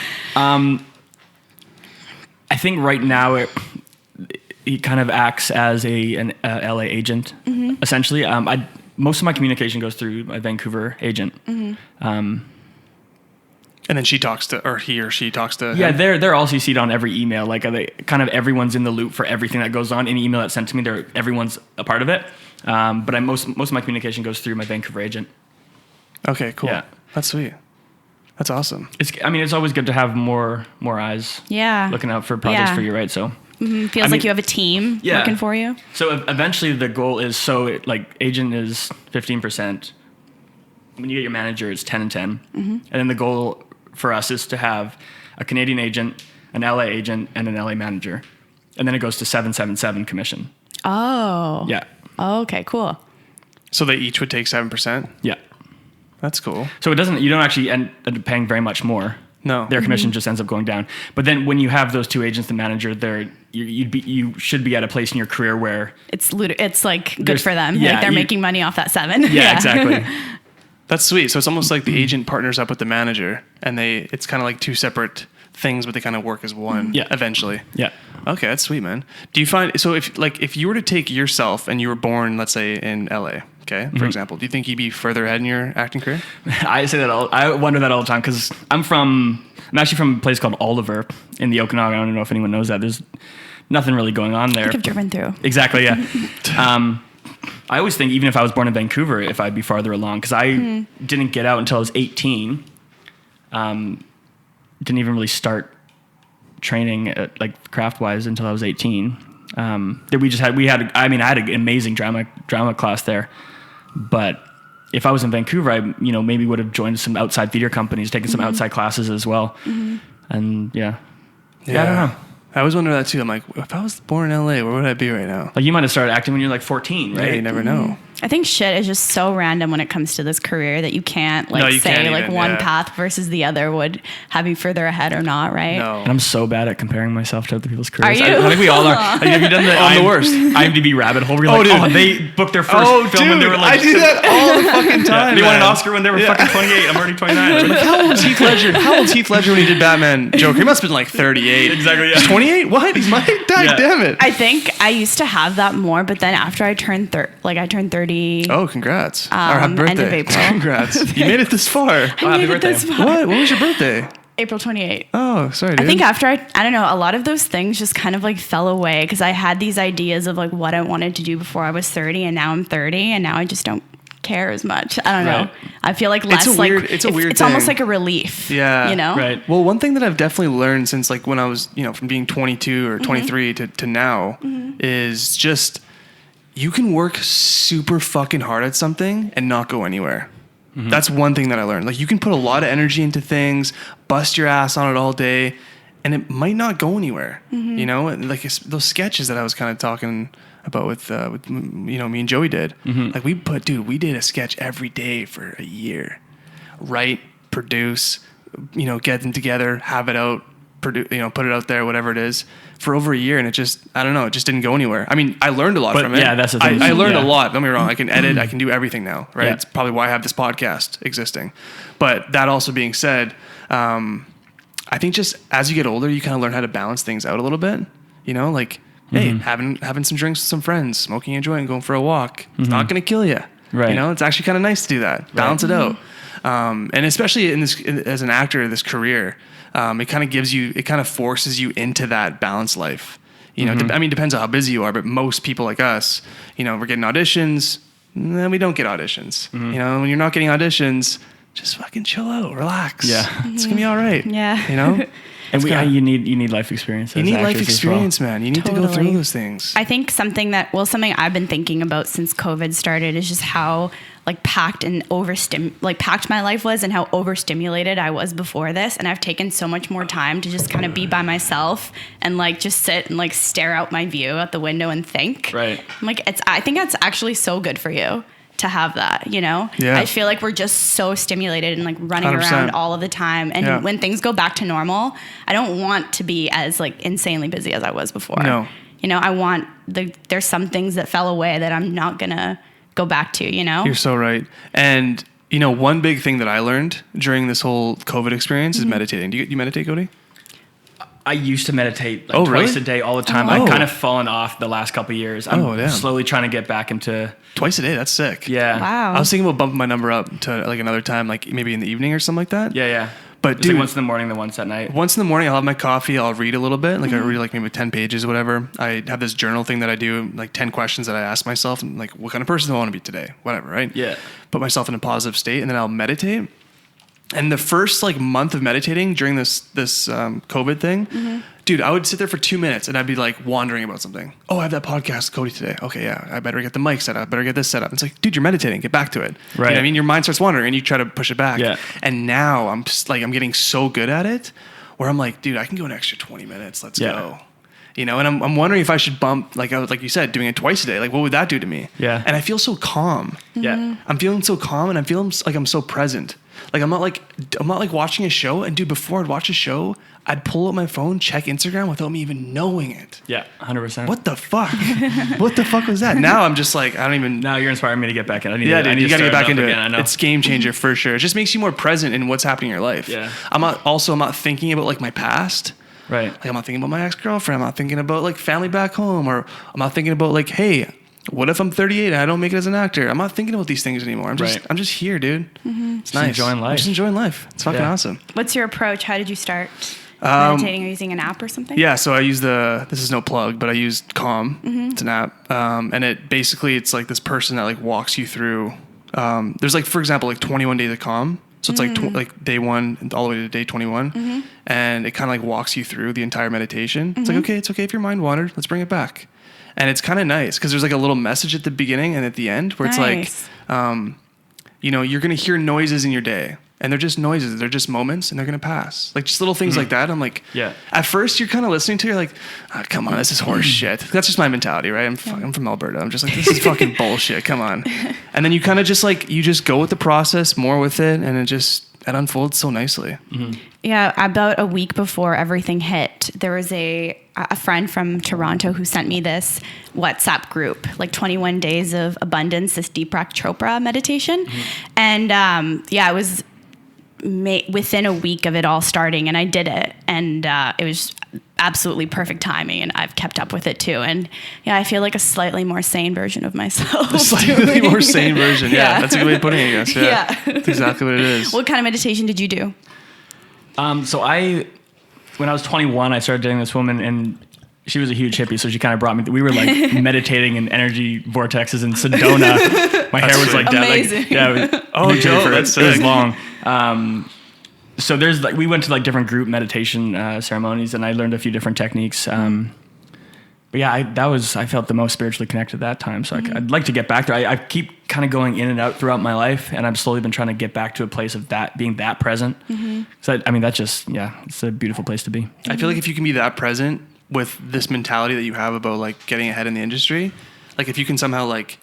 I think right now he kind of acts as an LA agent, essentially. Most of my communication goes through my Vancouver agent. And then he or she talks to Yeah, him? they're all CC'd on every email. Like kind of everyone's in the loop for everything that goes on. Any email that's sent to me, everyone's a part of it. But most of my communication goes through my Vancouver agent. Okay, cool. Yeah. That's sweet. That's awesome. It's always good to have more eyes looking out for projects for you, right? So feels like you have a team working for you. So eventually the goal is agent is 15%. When you get your manager, it's 10 and 10. And then the goal for us is to have a Canadian agent, an LA agent, and an LA manager. And then it goes to 777 commission. Oh. Yeah. Oh, okay, cool. So they each would take 7%? Yeah. That's cool. So you don't actually end up paying very much more. No. Their commission just ends up going down. But then when you have those two agents, the manager, you should be at a place in your career where it's like good for them. Yeah, like they're making money off that 7. Yeah, exactly. That's sweet. So it's almost like the agent partners up with the manager, and it's kind of like two separate things, but they kind of work as one. Yeah. Eventually. Yeah. Okay, that's sweet, man. Do you find if you were to take yourself and you were born, let's say in LA, okay, for example, do you think you'd be further ahead in your acting career? I say that I wonder that all the time because I'm actually from a place called Oliver in the Okanagan. I don't know if anyone knows that. There's nothing really going on there. I think I've driven through. Exactly. Yeah. I always think even if I was born in Vancouver, if I'd be farther along because I didn't get out until I was 18. Didn't even really start training like craft wise until I was 18. I had an amazing drama class there, but if I was in Vancouver, I maybe would have joined some outside theater companies, taken some outside classes as well. And yeah, I don't know. I always wonder that too. I'm like, if I was born in LA, where would I be right now? Like you might have started acting when you were like 14, right? Yeah, you never know. I think shit is just so random when it comes to this career that you can't say one path versus the other would have you further ahead or not, right? No. And I'm so bad at comparing myself to other people's careers. Are you? I think we all are. Like, have you done the worst IMDb rabbit hole where you're they booked their first film when they were like... I do that all the fucking time. They won an Oscar when they were fucking 28. I'm already 29. How old was Heath Ledger? How old was Heath Ledger when he did Batman Joker? He must have been like 38. Exactly, yeah. 28? What? He's my dad. Damn it. I think I used to have that more, but then after I turned 30. Oh, congrats. Or happy birthday. End of April. Congrats. You made it this far. I made it this far. What? When was your birthday? April 28th. Oh, sorry, dude. I think after I don't know, a lot of those things just kind of like fell away because I had these ideas of like what I wanted to do before I was 30, and now I'm 30, and now I just don't care as much. I don't know. I feel like less it's it's almost like a relief. Yeah. You know? Right. Well, one thing that I've definitely learned since like when I was, from being 22 or 23 to now is just you can work super fucking hard at something and not go anywhere. That's one thing that I learned. Like you can put a lot of energy into things, bust your ass on it all day, and it might not go anywhere. Like those sketches that I was kind of talking about with me and Joey did. Like we did a sketch every day for a year. Write, produce, get them together, have it out, put it out there, whatever it is, for over a year, and it just didn't go anywhere. I mean, I learned a lot from it. Yeah, that's the thing. I learned a lot. Don't get me wrong. I can edit. I can do everything now. Right. Yeah. It's probably why I have this podcast existing. But that also being said, I think just as you get older, you kind of learn how to balance things out a little bit. Like, hey, having some drinks with some friends, smoking a joint, going for a walk. It's not going to kill you. Right. It's actually kind of nice to do that. Balance it out. And especially as an actor, this career, it kind of forces you into that balanced life. I mean, depends on how busy you are, but most people like us, we're getting auditions, then we don't get auditions. When you're not getting auditions, just fucking chill out, relax. Yeah. It's gonna be all right. Yeah. And you need life experience. You need life experience, man. You need to go through those things. I think something I've been thinking about since COVID started is just how like packed and packed my life was, and how overstimulated I was before this. And I've taken so much more time to just kind of be by myself and like just sit and like stare out my view out the window and think. Right. I think that's actually so good for you to have that, Yeah. I feel like we're just so stimulated and like running 100%. around all of the time. And when things go back to normal, I don't want to be as like insanely busy as I was before. No. I want there's some things that fell away that I'm not gonna go back to, You're so right. And, one big thing that I learned during this whole COVID experience is meditating. Do you meditate, Cody? I used to meditate really? twice a day all the time. Oh. I've kind of fallen off the last couple of years. I'm slowly trying to get back into... Twice a day? That's sick. Yeah. Wow. I was thinking about bumping my number up to like another time, like maybe in the evening or something like that. Yeah. But it's dude, like once in the morning, then once at night. Once in the morning, I'll have my coffee. I'll read a little bit. Like I read like maybe 10 pages or whatever. I have this journal thing that I do, like 10 questions that I ask myself, and like, what kind of person do I want to be today? Whatever, right? Yeah. Put myself in a positive state, and then I'll meditate. And the first like month of meditating during this COVID thing, dude, I would sit there for 2 minutes and I'd be like wandering about something. Oh, I have that podcast with Cody today. Okay, yeah, I better get the mic set up. I better get this set up. It's like, dude, you're meditating. Get back to it. Right. You know what I mean? Your mind starts wandering and you try to push it back. Yeah. And now I'm just like, I'm getting so good at it where I'm like, dude, I can go an extra 20 minutes. Let's go. And I'm wondering if I should bump, like you said, doing it twice a day. Like, what would that do to me? Yeah. And I feel so calm. Yeah. I'm feeling so calm, and I'm feeling like I'm so present. Like I'm not like watching a show. And dude, before I'd watch a show, I'd pull up my phone, check Instagram without me even knowing it. Yeah, 100%. What the fuck? What the fuck was that? Now I'm just like, I don't even. Now you're inspiring me to get back in. Dude, you got to get back into it. Again, I know. It's game changer for sure. It just makes you more present in what's happening in your life. Yeah. I'm not thinking about like my past. Right. Like I'm not thinking about my ex-girlfriend. I'm not thinking about like family back home, or I'm not thinking about like, hey, what if I'm 38 and I don't make it as an actor? I'm not thinking about these things anymore. I'm just here, dude. It's nice. Enjoying life. I'm just enjoying life. It's fucking awesome. What's your approach? How did you start meditating? Or using an app or something? Yeah, so I use this is no plug, but I used Calm. It's an app. And it's like this person that like walks you through. There's like, for example, like 21 days of Calm. So it's like day 1 all the way to day 21. And it kind of like walks you through the entire meditation. It's like, okay, it's okay if your mind wandered. Let's bring it back. And it's kind of nice because there's like a little message at the beginning and at the end where it's like, you're going to hear noises in your day. And they're just noises. They're just moments, and they're going to pass. Like, just little things like that. I'm like, at first, you're kind of listening to it, you're like, oh, come on, this is horse shit. That's just my mentality, right? I'm from Alberta. I'm just like, this is fucking bullshit. Come on. And then you kind of just like, you just go with the process, more with it, and it unfolds so nicely. Yeah, about a week before everything hit, there was a friend from Toronto who sent me this WhatsApp group, like 21 Days of Abundance, this Deepak Chopra meditation. And it was within a week of it all starting, and I did it, and it was absolutely perfect timing, and I've kept up with it too. And yeah, I feel like a slightly more sane version of myself. A slightly more sane version. Yeah, that's a good way of putting it, I guess. Yeah. Yeah. That's exactly what it is. What kind of meditation did you do? When I was 21, I started dating this woman, and she was a huge hippie, so she kind of brought me. We were like meditating in energy vortexes in Sedona. My hair was like down. Amazing. Joe, that's it was long. So there's like we went to like different group meditation ceremonies, and I learned a few different techniques. But yeah, I felt the most spiritually connected that time. So I'd like to get back there. I keep kind of going in and out throughout my life, and I've slowly been trying to get back to a place of that being that present. So I mean, that's just it's a beautiful place to be. I feel like if you can be that present with this mentality that you have about like getting ahead in the industry, like if you can somehow like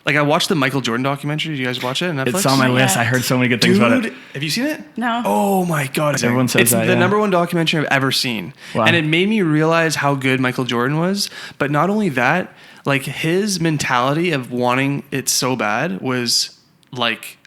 I watched the Michael Jordan documentary. Did you guys watch it on Netflix? It's on my list. I heard so many good things about it. Have you seen it? No. Oh my God. Everyone says it's that, the number one documentary I've ever seen. Wow. And it made me realize how good Michael Jordan was. But not only that, like his mentality of wanting it so bad was like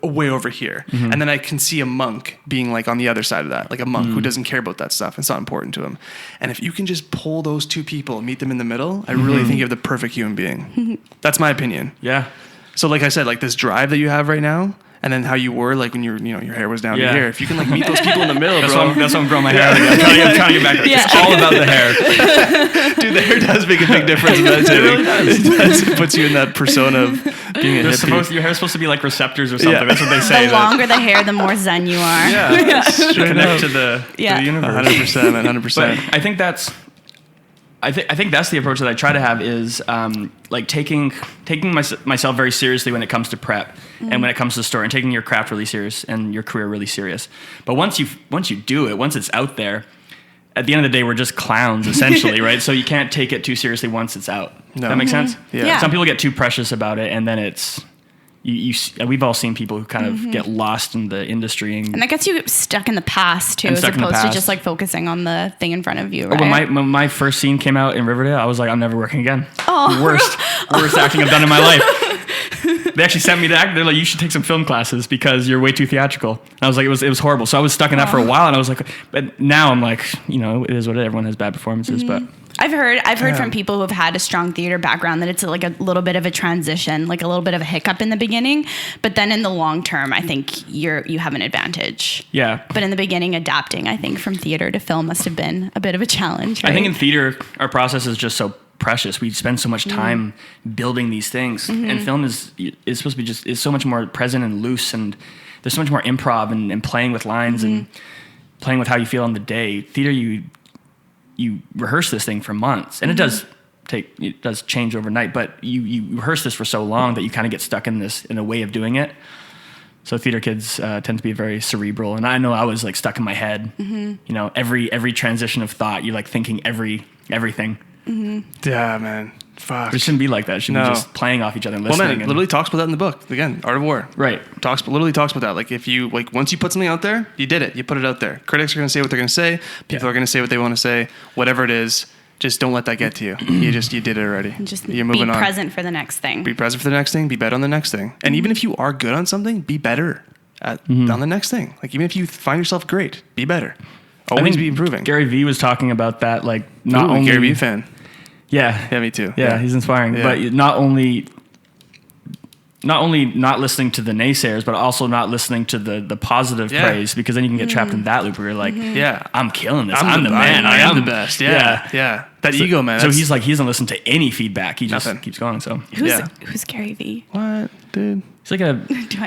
way over here. And then I can see a monk being like on the other side of that, like a monk who doesn't care about that stuff. It's not important to him. And if you can just pull those two people and meet them in the middle, I really think you have the perfect human being. That's my opinion. Yeah. So like I said, like this drive that you have right now, and then how you were like when your hair was down to here. If you can like meet those people in the middle, That's bro. why I'm growing my hair. I'm trying to get back there. Yeah. It's all about the hair. Dude, the hair does make a big difference in meditating. It puts you in that persona of being a hippie. Your hair's supposed to be like receptors or something. Yeah. That's what they say. The longer the hair, the more zen you are. Yeah, straight Connect up. to the universe. 100%, man, 100%. But I think that's the approach that I try to have is like taking myself very seriously when it comes to prep and when it comes to the story, and taking your craft really serious and your career really serious. But once you do it, once it's out there, at the end of the day, we're just clowns essentially, right? So you can't take it too seriously once it's out. No. That makes sense? Yeah. Some people get too precious about it, and then it's we've all seen people who kind of get lost in the industry And that gets you stuck in the past too, And as stuck in the opposed to past. just like focusing on the thing in front of you, Oh, right? when my first scene came out in Riverdale, I was like, I'm never working again. Oh. Worst acting I've done in my life. They actually sent me to act. They're like, you should take some film classes because you're way too theatrical. And I was like, it was horrible. So I was stuck in that for a while, and I was like, but now I'm like, it is what it is. Everyone has bad performances, but. I've heard from people who have had a strong theater background that it's like a little bit of a transition, like a little bit of a hiccup in the beginning, but then in the long term, I think you have an advantage. Yeah. But in the beginning, adapting, I think, from theater to film must have been a bit of a challenge. Right? I think in theater, our process is just so precious. We spend so much time building these things, and film is supposed to be is so much more present and loose, and there's so much more improv and playing with lines and playing with how you feel on the day. Theater, you rehearse this thing for months, and it does change overnight, but you rehearse this for so long that you kind of get stuck in a way of doing it. So theater kids tend to be very cerebral, and I know I was like stuck in my head. Every transition of thought, you're like thinking everything. Yeah, man. Fuck. It shouldn't be like that. It should be just playing off each other and listening. Well, man, it literally talks about that in the book. Again, Art of War. Right. Literally talks about that. Like if you once you put something out there, you did it. You put it out there. Critics are going to say what they're going to say. People are going to say what they want to say. Whatever it is, just don't let that get to you. You did it already. And just You're moving be on. present for the next thing. Be present for the next thing. Be better on the next thing. And even if you are good on something, be better on the next thing. Like even if you find yourself great, be better. Always be improving. Gary Vee was talking about that. Like not only Gary Vee fan. Yeah. Yeah, me too. Yeah, he's inspiring. Yeah. But not only not listening to the naysayers, but also not listening to the positive praise, because then you can get trapped in that loop where you're like, I'm killing this. I'm the man. I am the best. Yeah. That ego, man. So he's like, he doesn't listen to any feedback. He just keeps going. So Who's Gary Vee? What, dude? he's like a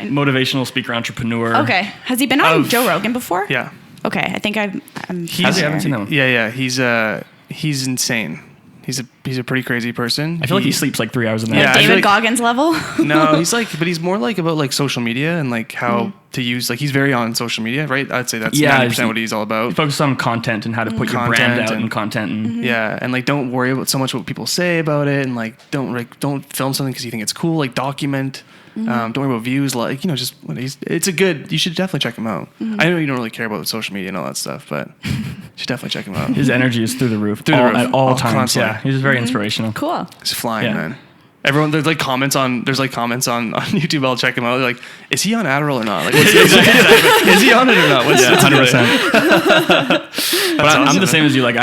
motivational speaker, entrepreneur. Okay. Has he been on Joe Rogan before? Yeah. Okay. I think I'm I haven't seen that one. Yeah. He's insane. He's a pretty crazy person. I feel like he sleeps like 3 hours a night. Yeah, I feel David like- Goggins level? No, he's more like about like social media and like how to use, like he's very on social media, right? I'd say that's 90% what he's all about. Focus on content and how to put your brand out and content. And Yeah, and like don't worry about so much what people say about it, and like don't film something because you think it's cool. Like document. Don't worry about views. Like just you should definitely check him out. I know you don't really care about social media and all that stuff, but you should definitely check him out. his energy is through the roof. Through the roof. At all times. Constantly. Yeah, he's very inspirational. Cool. He's flying, Yeah. man. Everyone, there's like comments on YouTube. I'll check him out. They're like, is he on Adderall or not? Like, is he on it or not? What's 100%. But awesome, I'm the same as you. Like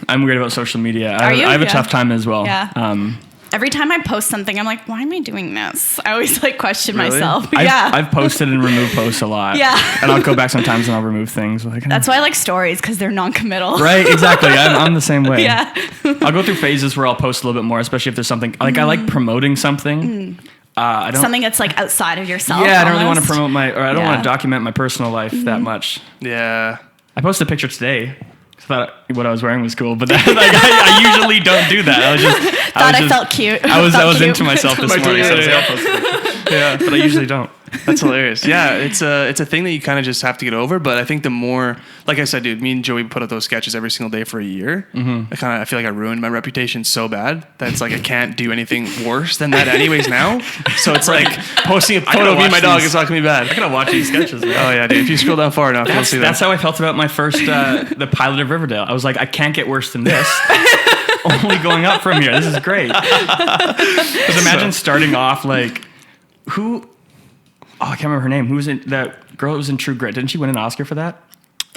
I'm weird about social media. I have a tough time as well. Yeah. Every time I post something, I'm like, why am I doing this? I always like question Really? myself. I've posted and removed posts a lot. Yeah. And I'll go back sometimes and I'll remove things. Like, That's why I like stories, because they're non-committal. Right, exactly. I'm the same way. Yeah. I'll go through phases where I'll post a little bit more, especially if there's something like I like promoting something. I don't. Something that's like outside of yourself. Yeah, I don't really want to almost. promote I don't want to document my personal life that much. Yeah. I posted a picture today. I thought what I was wearing was cool, but I usually don't do that. I felt cute. I was into myself this morning, so I'll post a picture. Yeah. But I usually don't. That's hilarious. Yeah, it's a thing that you kind of just have to get over. But I think the more, like I said, dude, me and Joey put out those sketches every single day for a year. Mm-hmm. I feel like I ruined my reputation so bad that it's like I can't do anything worse than that anyways now. So it's like posting a photo of me and my dog is not gonna be bad. I gotta watch these sketches. Man. Oh yeah, dude. If you scroll down far enough, you'll see that. That's how I felt about my first the pilot of Riverdale. I was like, I can't get worse than this. Only going up from here. This is great. Because imagine starting off like who. Oh, I can't remember her name. Who was in that girl that was in True Grit? Didn't she win an Oscar for that?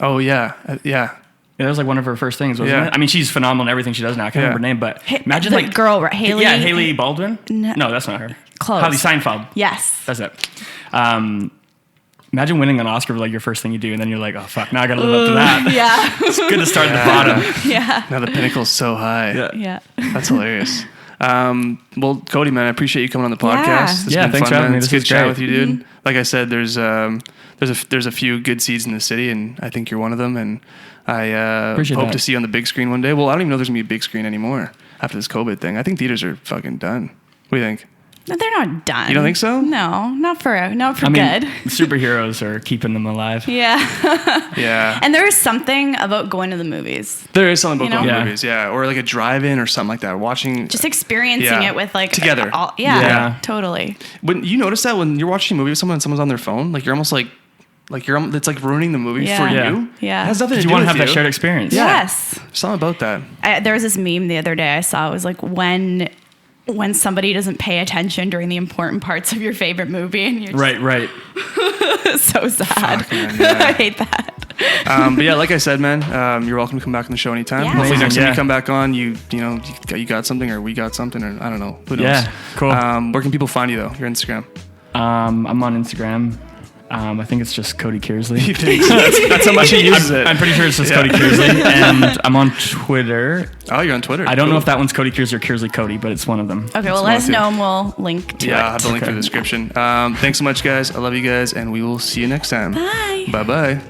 Oh yeah, yeah. Yeah, that was like one of her first things, wasn't it? I mean, she's phenomenal in everything she does now. I can't remember her name, but imagine the like girl, right? Haley. Yeah, Haley Baldwin. No, that's not her. Close. Haley Seinfeld. Yes. That's it. Imagine winning an Oscar for like your first thing you do, and then you're like, oh fuck, now I gotta live up to that. Yeah. It's good to start at the bottom. Yeah. Now the pinnacle's so high. Yeah. That's hilarious. Well, Cody, man, I appreciate you coming on the podcast. It's been thanks fun, for having me. It's This good was chat great. with you, dude. Like I said, there's a few good seeds in the city, and I think you're one of them. And I Appreciate hope that. to see you on the big screen one day. Well, I don't even know there's gonna be a big screen anymore after this COVID thing. I think theaters are fucking done. What do you think? No, they're not done. You don't think so? No, not for I mean, good. superheroes are keeping them alive. Yeah. Yeah. And there is something about going to the movies. There is something about You know? going to movies, yeah, or like a drive-in or something like that. Watching Just experiencing Yeah. it with like Together. Yeah. Totally. When you notice that when you're watching a movie with someone and someone's on their phone, like you're almost like it's like ruining the movie Yeah. for Yeah. you. Yeah. It has nothing to You do want to with have that you. shared experience. Yeah. Yes. Something about that. There was this meme the other day I saw. It was like when somebody doesn't pay attention during the important parts of your favorite movie, and you're just Right. so sad. Fuck, man, yeah. I hate that. But yeah, like I said, man, you're welcome to come back on the show anytime. Yeah. Hopefully Amazing, next time yeah. you come back on, you got something, or we got something, or I don't know. Who knows? Yeah, cool. Where can people find you though? Your Instagram. I'm on Instagram. I think it's just Cody Kearsley. That's how much he uses it. I'm pretty sure it's just Cody Kearsley. And I'm on Twitter. Oh, you're on Twitter. I don't know if that one's Cody Kearsley or Kearsley Cody, but it's one of them. Okay, well, let us know and we'll link to it. Yeah, I'll have the link in the description. Thanks so much, guys. I love you guys, and we will see you next time. Bye. Bye-bye.